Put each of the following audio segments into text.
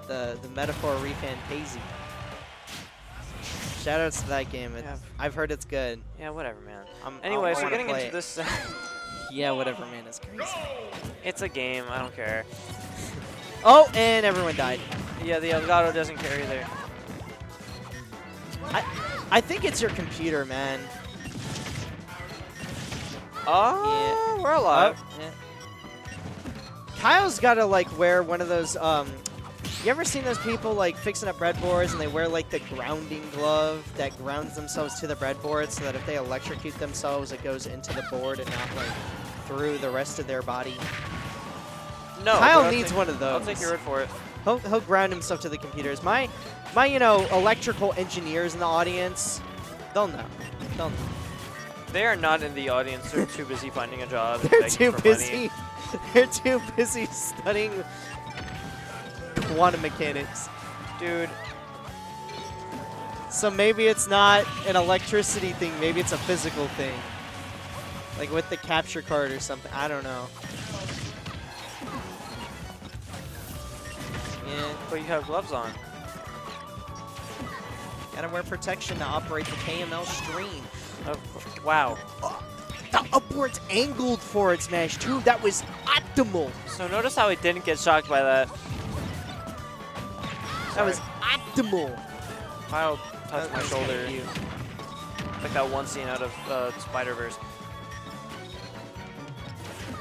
the metaphor re-fantasy. Shoutouts to that game. I've heard it's good. Yeah, whatever, man. I Anyways, we're wanna getting play into it. this. Yeah, whatever, man. It's crazy. It's a game. I don't care. Oh, and everyone died. Yeah, the Elgato doesn't care either. I think it's your computer, man. Oh, Yeah. we're alive. Oh, yeah. Kyle's got to like wear one of those. You ever seen those people like fixing up breadboards and they wear like the grounding glove that grounds themselves to the breadboard so that if they electrocute themselves, it goes into the board and not like through the rest of their body? No, Kyle needs one of those. I'll take your word for it. He'll ground himself to the computers. My electrical engineers in the audience, they'll know. They'll know. They are not in the audience. They're too busy finding a job. And They're begging too for busy. money. They're too busy studying quantum mechanics. Dude. So maybe it's not an electricity thing. Maybe it's a physical thing. Like with the capture card or something. I don't know. Yeah. But you have gloves on. Gotta wear protection to operate the KML stream. Wow. The upwards angled forward smash, too. That was optimal. So notice how he didn't get shocked by that. That was optimal. Kyle touched my That was shoulder. kinda cute. Like that one scene out of Spider-Verse.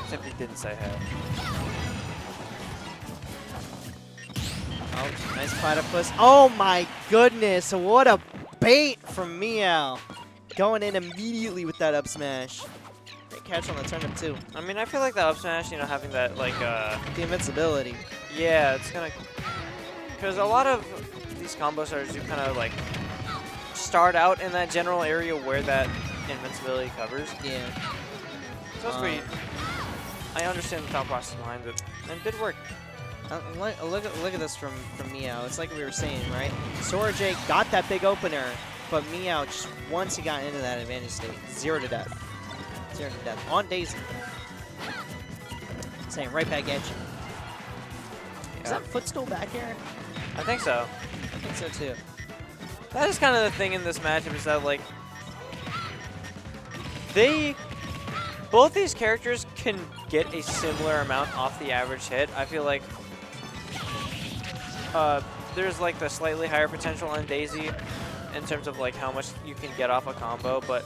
Except he didn't say hey. Oh, nice platypus. Oh my goodness, what a bait from Meow. Going in immediately with that up smash. Great catch on the turnip too. I mean, I feel like that up smash, you know, having that like The invincibility. yeah, it's gonna, because a lot of these combo starters do kind of like start out in that general area where that invincibility covers. Yeah. So sweet. I understand the thought process behind it, and it did work. Look at this from Meow. It's like we were saying, right? Sora J got that big opener, but Meow just once he got into that advantage state, 0 to death. 0 to death on Daisy. Saying right back at you. Is that foot still back here? I think so. I think so too. That is kind of the thing in this matchup is that like both these characters can get a similar amount off the average hit. I feel like there's like the slightly higher potential on Daisy in terms of like how much you can get off a combo, but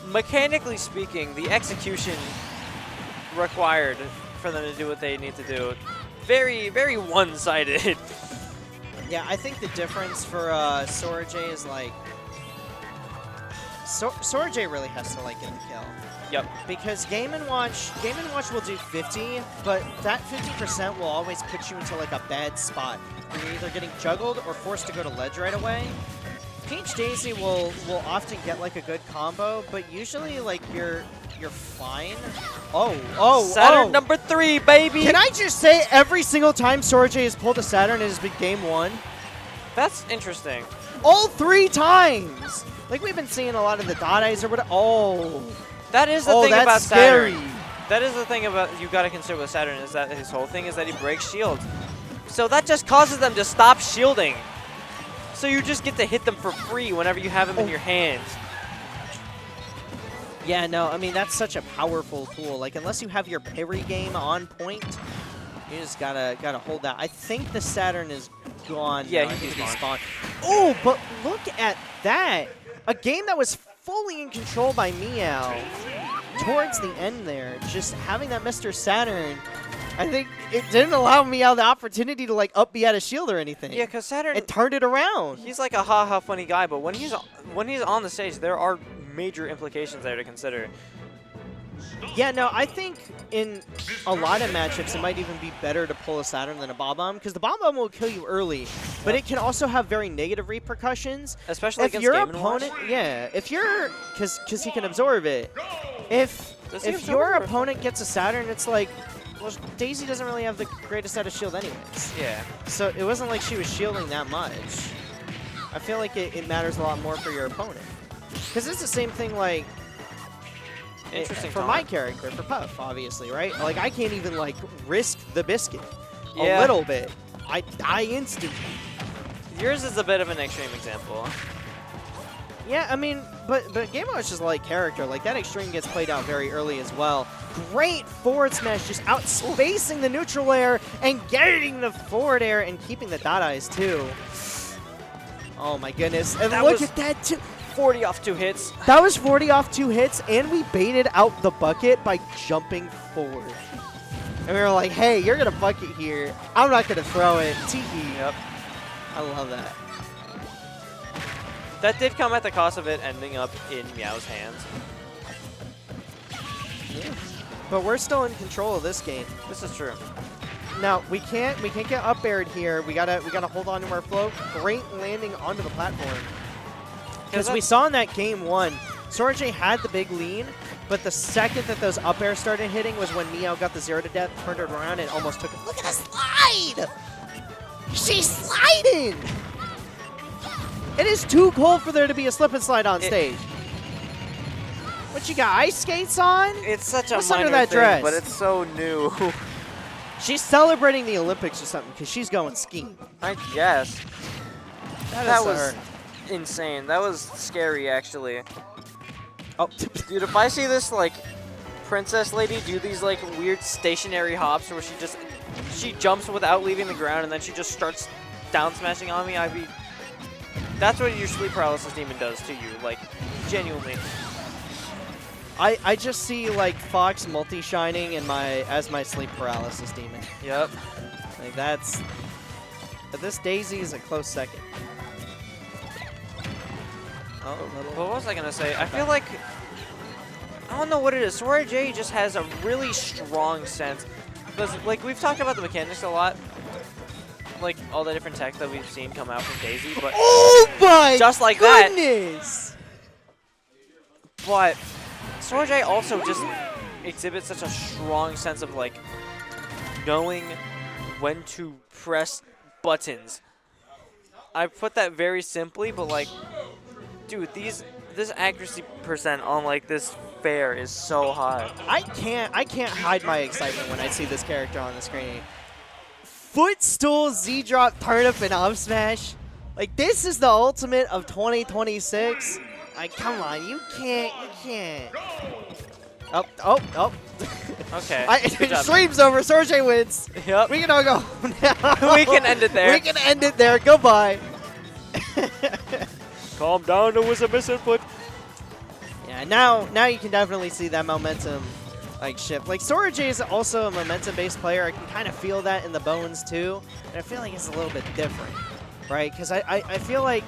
mechanically speaking, the execution required for them to do what they need to do, very, very one-sided. Yeah, I think the difference for Sora J is like Sora J really has to like get the kill. Yep. Because Game & Watch will do 50, but that 50% will always put you into like a bad spot. You're either getting juggled or forced to go to ledge right away. Peach Daisy will often get like a good combo, but usually like you're fine. Saturn number 3, baby! Can I just say every single time Sora J has pulled a Saturn, it has been game 1? That's interesting. All 3 times! Like we've been seeing a lot of the dot eyes or whatever. Oh. That is the thing that's about scary. Saturn. That is the thing about you got to consider with Saturn is that his whole thing is that he breaks shields. So that just causes them to stop shielding. So you just get to hit them for free whenever you have them in your hands. Yeah, no, I mean that's such a powerful tool. Like unless you have your parry game on point, you just gotta hold that. I think the Saturn is gone. Yeah, now. he's gone. Spawned. Oh, but look at that! A game that was fully in control by Meow towards the end there. Just having that Mr. Saturn, I think it didn't allow Meow the opportunity to like up B out of shield or anything. Yeah, because Saturn, it turned it around. He's like a ha-ha funny guy, but when he's on the stage, there are major implications there to consider. Yeah, no, I think in a lot of matchups it might even be better to pull a Saturn than a Bomb-Bomb, because the Bomb-Bomb will kill you early, but it can also have very negative repercussions. Especially if against your Game & opponent, Watch? yeah, if you're, because he can absorb it. If your opponent gets a Saturn, it's like, well, Daisy doesn't really have the greatest set of shield anyways. Yeah. So it wasn't like she was shielding that much. I feel like it matters a lot more for your opponent. Because it's the same thing like, Interesting for my character, for Puff, obviously, right? Like, I can't even, like, risk the biscuit a Yeah. little bit. I die instantly. Yours is a bit of an extreme example. Yeah, I mean, but KMLocal is like character. Like, that extreme gets played out very early as well. Great forward smash, just outspacing the neutral air and getting the forward air and keeping the dot eyes, too. Oh, my goodness. And look at that, too. 40 off 2 hits. That was 40 off 2 hits, and we baited out the bucket by jumping forward. And we were like, hey, you're going to bucket here. I'm not going to throw it. Tiki. Yep. I love that. That did come at the cost of it ending up in Meow's hands. Yeah. But we're still in control of this game. This is true. Now we can't get up aired here. We gotta hold on to our float. Great landing onto the platform. Because we saw in that game 1, Sorajay had the big lead, but the second that those up airs started hitting was when Meow got the 0 to death, turned it around, and almost took it. Look at the slide! She's sliding! It is too cold for there to be a slip and slide on stage. What, you got ice skates on? It's such a What's minor under that thing, dress? but it's so new. She's celebrating the Olympics or something because she's going skiing. I guess. That was her. insane. That was scary, actually. Oh, Dude, if I see this, like, princess lady do these, like, weird stationary hops where she jumps without leaving the ground and then she just starts down smashing on me, I'd be... That's what your sleep paralysis demon does to you, like, genuinely. I just see like Fox multi-shining in as my sleep paralysis demon. Yep. Like that's... But this Daisy is a close second. Oh, What was I gonna say? I feel like... I don't know what it is. Sora J just has a really strong sense. Because, like, we've talked about the mechanics a lot. Like, all the different tech that we've seen come out from Daisy, but... Oh my just like goodness! But Sora J also just exhibits such a strong sense of, like, knowing when to press buttons. I put that very simply, but, like, dude, this accuracy percent on, like, this fair is so high. I can't hide my excitement when I see this character on the screen. Footstool, Z-drop, turnip, and up smash. Like, this is the ultimate of 2026. Like, come on, you can't. Oh. Okay. Good job. Stream's over. Sorjay wins. Yep. We can all go now. We can end it there. We can end it there. Goodbye. Calm down, there was a misinput. Yeah, now you can definitely see that momentum like shift. Like Sora J is also a momentum-based player. I can kind of feel that in the bones too. And I feel like it's a little bit different, right? Because I feel like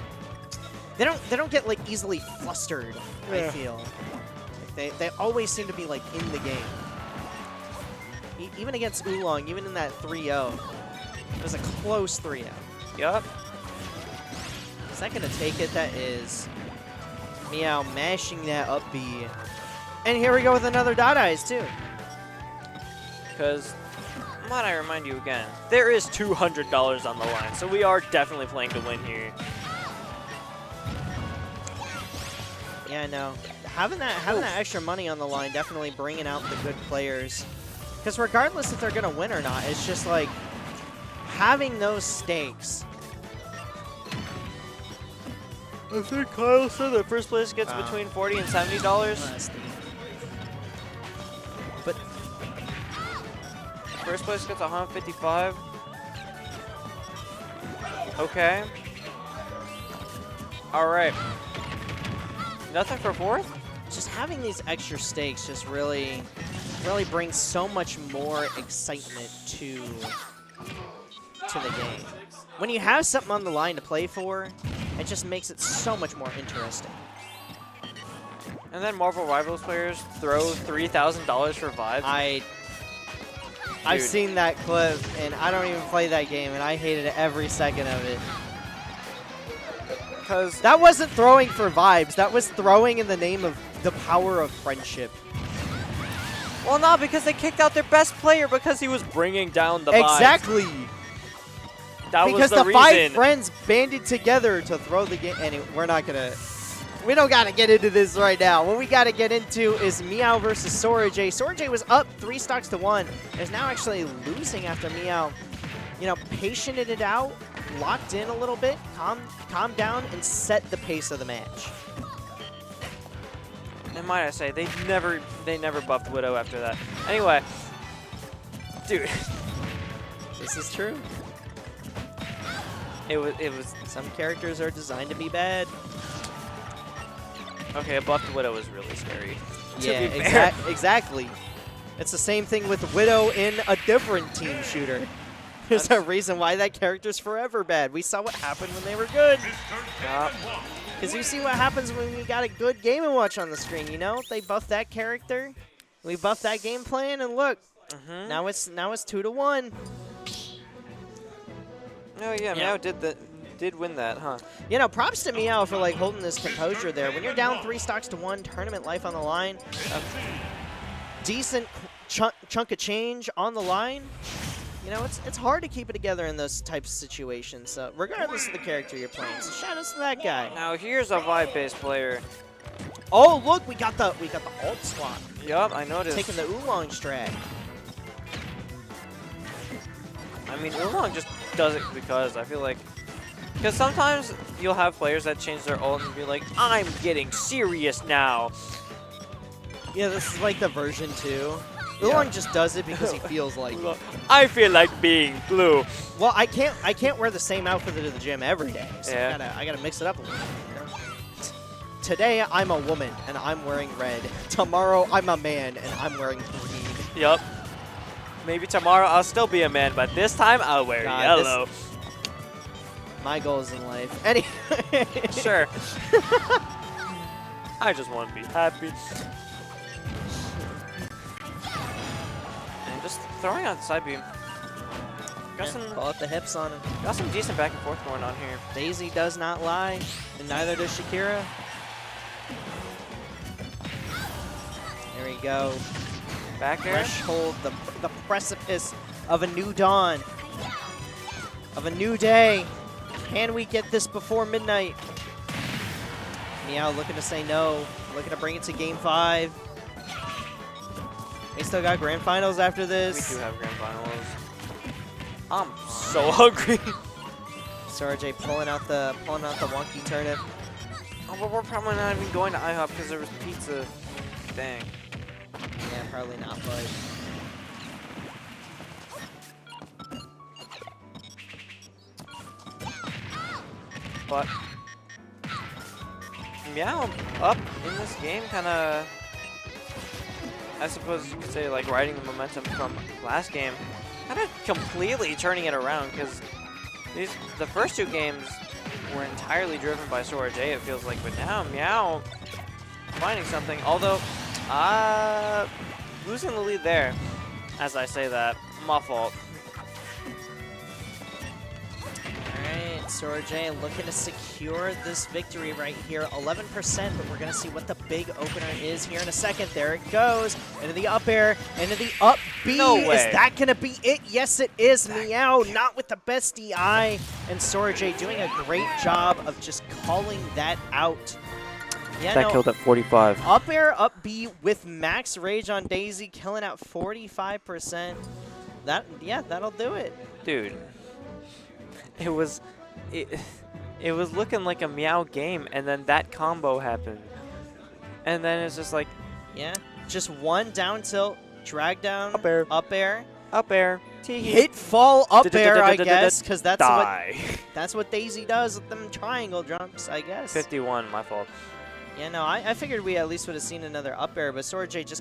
they don't get like easily flustered. Yeah. I feel like they always seem to be like in the game. Even against Oolong, even in that 3-0, it was a close 3-0. Yep. Is that gonna take it? That is. Meow mashing that up B. And here we go with another dot eyes too. Because, might I remind you again, there is $200 on the line, so we are definitely playing to win here. Yeah, no. Having that extra money on the line, definitely bringing out the good players. Because regardless if they're gonna win or not, it's just like having those stakes. I think Kyle said that first place gets between $40 and $70. But first place gets 155. Okay. All right. Nothing for fourth? just having these extra stakes just really brings so much more excitement to the game. When you have something on the line to play for, it just makes it so much more interesting. And then Marvel Rivals players throw $3,000 for vibes. I've seen that clip, and I don't even play that game, and I hated every second of it. Because that wasn't throwing for vibes. That was throwing in the name of the power of friendship. Well, no, because they kicked out their best player because he was bringing down the vibes. Exactly. That because was the reason. 5 friends banded together to throw the game. Anyway, we don't got to get into this right now. What we got to get into is Meow versus Sora J. Sora J was up 3 stocks to 1. Is now actually losing after Meow you know, patiented it out, locked in a little bit, calm down, and set the pace of the match. And might I say, they never buffed Widow after that. Anyway, dude, This is true. it was Some characters are designed to be bad. okay. A buffed Widow is really scary. Yeah, To be fair. exactly. It's the same thing with Widow in a different team shooter. There's a reason why that character's forever bad. We saw what happened when they were good. Yup. Because you see what happens when we got a good Game & Watch on the screen, you know? They buff that character, we buff that game plan, and look, now it's 2-1. Oh yeah, Meow did win that, huh? You know, props to Meow for like holding this composure there. When you're down 3 stocks to 1, tournament life on the line, a decent chunk of change on the line. You know, it's hard to keep it together in those types of situations, regardless of the character you're playing. So shout-outs to that guy. Now here's a vibe-based player. Oh, look, we got the alt swap. Yup, I noticed. Taking the Oolong strat. I mean, Oolong just does it because I feel like, because sometimes you'll have players that change their ult and be like, I'm getting serious now. Yeah, this is like the version 2. Oolong just does it because he feels like it. I feel like being blue. Well, I can't wear the same outfit to the gym every day. So Yeah. I gotta mix it up a little bit. You know? Today I'm a woman and I'm wearing red. Tomorrow I'm a man and I'm wearing green. Yup. Maybe tomorrow I'll still be a man, but this time I'll wear yellow. My goals in life. Anyway. Sure. I just want to be happy. And just throwing out the side beam. Call out the hips on him. Got some decent back and forth going on here. Daisy does not lie, and neither does Shakira. There we go. Back air. Threshold, the precipice of a new dawn, of a new day. Can we get this before midnight? Meow looking to say no, looking to bring it to game 5. We still got grand finals after this. We do have grand finals. I'm so hungry. Sarajay pulling out the wonky turnip. Oh, but we're probably not even going to IHOP because there was pizza. Dang. Yeah, probably not, but. But Meow up in this game, kind of, I suppose you could say, like riding the momentum from last game, kind of completely turning it around, because the first 2 games were entirely driven by Sora J, it feels like, but now Meow finding something, although losing the lead there, as I say that, my fault. Sora J looking to secure this victory right here. 11%, but we're going to see what the big opener is here in a second. There it goes. Into the up air, into the up B. No way. Is that going to be it? Yes, it is. Meow, not with the best DI. And Sora J doing a great job of just calling that out. Yeah, That killed at 45. Up air, up B with max rage on Daisy, killing at 45%. That'll do it. Dude, it was looking like a Meow game, and then that combo happened. And then it's just like, yeah, just one down tilt, drag down, Up air. up air, up air, hit fall up air, I guess, because that's die. what Daisy does with them triangle jumps, I guess. 51, my fault. Yeah, no, I figured we at least would have seen another up air, but Sora J just